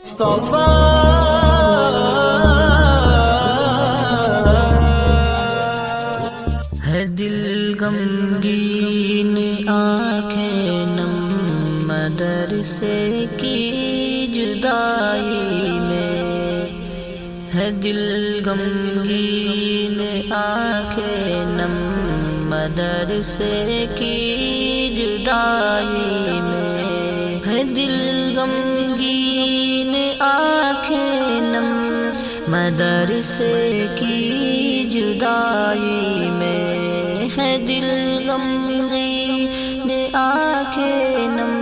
مصطفیٰ ہے دل غمگین آنکھیں نم مدرسے کی جدائی میں، ہے دل غمگین آنکھیں نم مدرسے کی جدائی میں، ہے دل غمگین آنکھیں نم مدرسے کی جدائی میں، ہے دل غمگین آنکھیں نم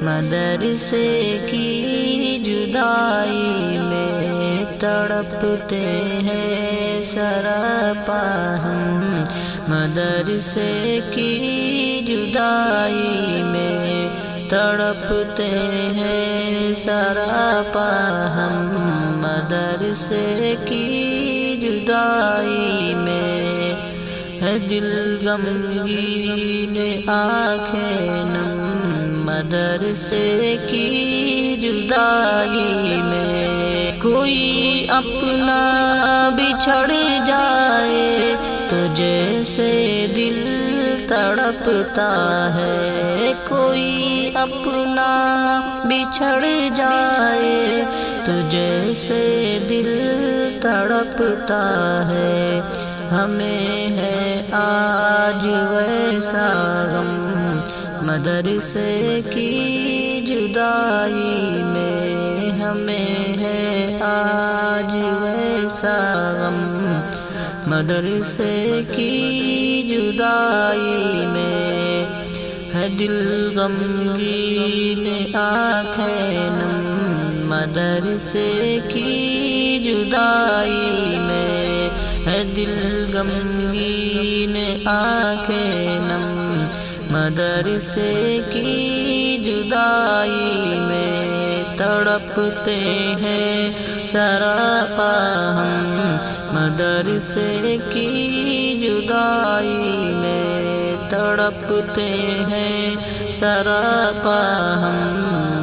مدرسے کی جدائی میں، تڑپتے ہیں سراپا ہم مدرسے کی جدائی میں، تڑپتے ہیں سراپا ہم مدرسے کی جدائی میں، ہے دل غمگین آنکھیں نم مدرسے کی جدائی میں، کوئی اپنا بچھڑ جائے تو جیسے دل تڑپتا ہے، کوئی اپنا بچھڑ جائے تو جیسے دل تڑپتا ہے، ہمیں ہے آج ویسا غم مدرسے کی جدائی میں، ہمیں ہے آج ویسا غم مدرسے کی جدائی میں، ہے دل غمگین آنکھیں نم مدرسے کی جدائی میں، ہے دل غمگین آنکھیں نم مدرسے کی جدائی میں، تڑپتے ہیں سراپا ہم مدرسے کی جدائی میں، تڑپتے ہیں سراپا ہم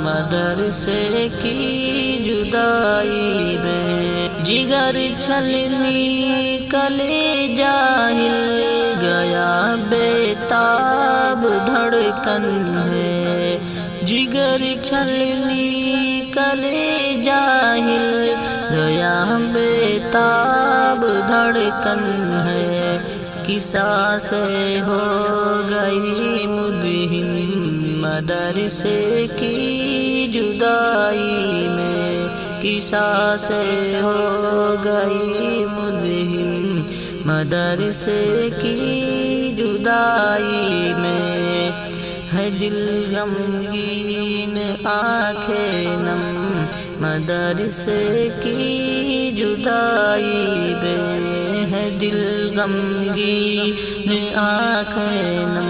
مدرسے کی جدائی میں، جگر چھلنی کلیجہ ہل گیا بےتاب دھڑکن ہے، جگر چھلنی کلیجہ ہل گیا بےتاب دھڑکن ہے، کسا سے ہو گئی مدہن مدرسے کی جدائی میں، کسا سے ہو گئی مدہن مدرسے کی جدائی میں، ہے دل غمگین آنکھیں نم مدرسے کی جدائی میں، ہے دل غمگین آنکھیں نم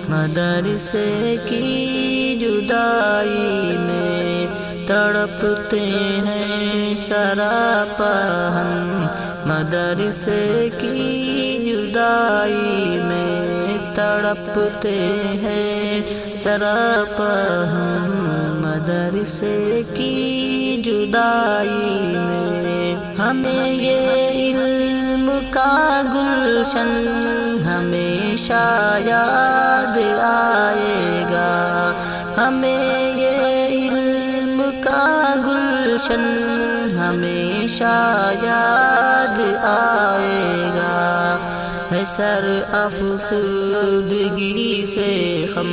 مدرسے کی جدائی میں، تڑپتے ہیں سراپا ہم مدرسے کی جدائی میں، تڑپتے ہیں سراپا ہم مدرسے کی جدائی میں، ہمیں یہ علم کا گلشن ہمیشہ یاد آئے گا، ہمیں یہ علم کا گلشن ہمیشہ یاد آئے گا، ہے سر افسردگی سے ہم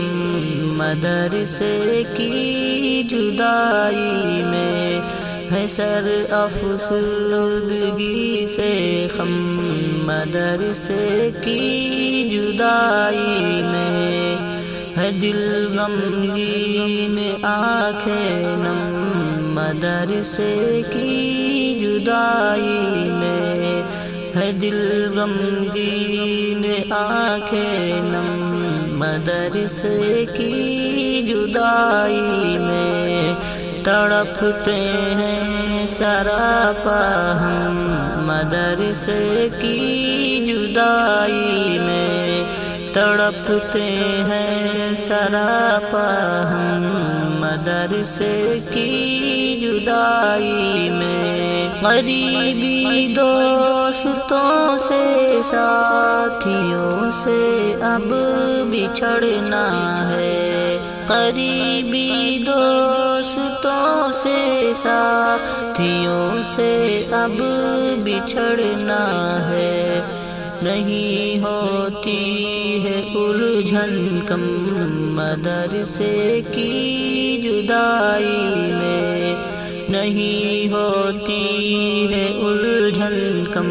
مدرسے کی جدائی میں، ہے سر افسردگی سے ہم مدرسے کی جدائی میں، ہے دل غمگین آنکھیں نم مدرسے کی جدائی میں، ہے دل غمگین آنکھیں نم مدرسے کی جدائی میں، تڑپتے ہیں سراپا ہم مدرسے کی جدائی میں، تڑپتے ہیں سراپا ہم مدرسے کی جدائی میں، قریبی دوستوں سے ساتھیوں سے اب بچھڑنا ہے، قریبی دوستوں سے ساتھیوں سے اب بچھڑنا ہے، نہیں ہوتی ہے الجھن کم مدرسے کی جدائی میں، نہیں ہوتی ہے الجھن کم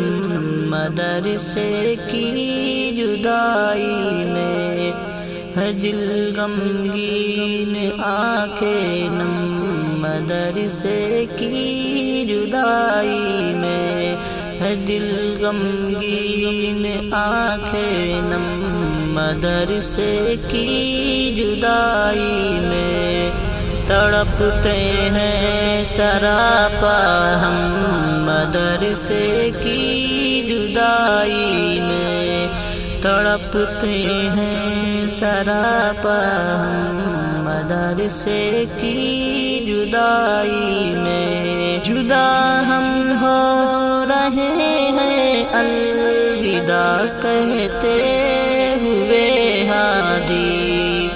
مدرسے کی جدائی میں، ہے دل غمگین آنکھیں نم مدرسے کی جدائی میں، ہے دل غمگین آنکھیں نم مدرسے کی جدائی میں، تڑپتے ہیں سراپا ہم مدرسے کی جدائی میں، تڑپتے ہیں سراپا ہم مدرسے کی جدائی میں، جدا ہم ہو رہے ہیں الوداع کہتے ہوئے ہادی،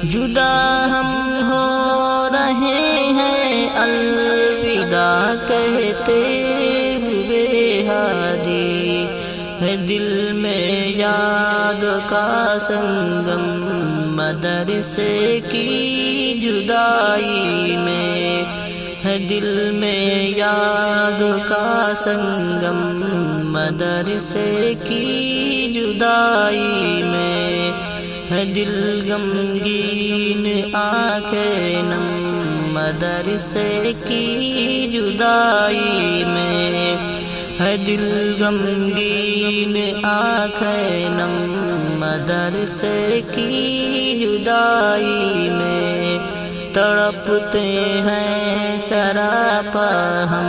جدا ہم ہو رہے ہیں الوداع کہتے ہوئے ہادی، ہے دل میں یاد کا سنگم مدرسے کی جدائی میں، ہے دل میں یاد کا سنگم مدرسے کی جدائی میں، ہے دل غمگین آنکھیں نم مدرسے کی جدائی میں، ہے دل غمگین آنکھیں نم مدرسے کی جدائی میں، تڑپتے ہیں سراپا ہم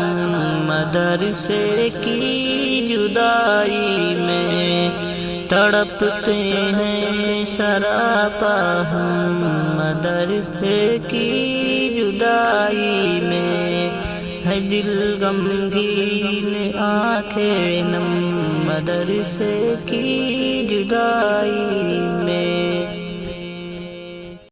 مدرسے کی جدائی میں، تڑپتے ہیں سراپا ہم مدرسے کی جدائی میں، ہے دل غمگین آنکھیں نم مدرسے کی جدائی میں۔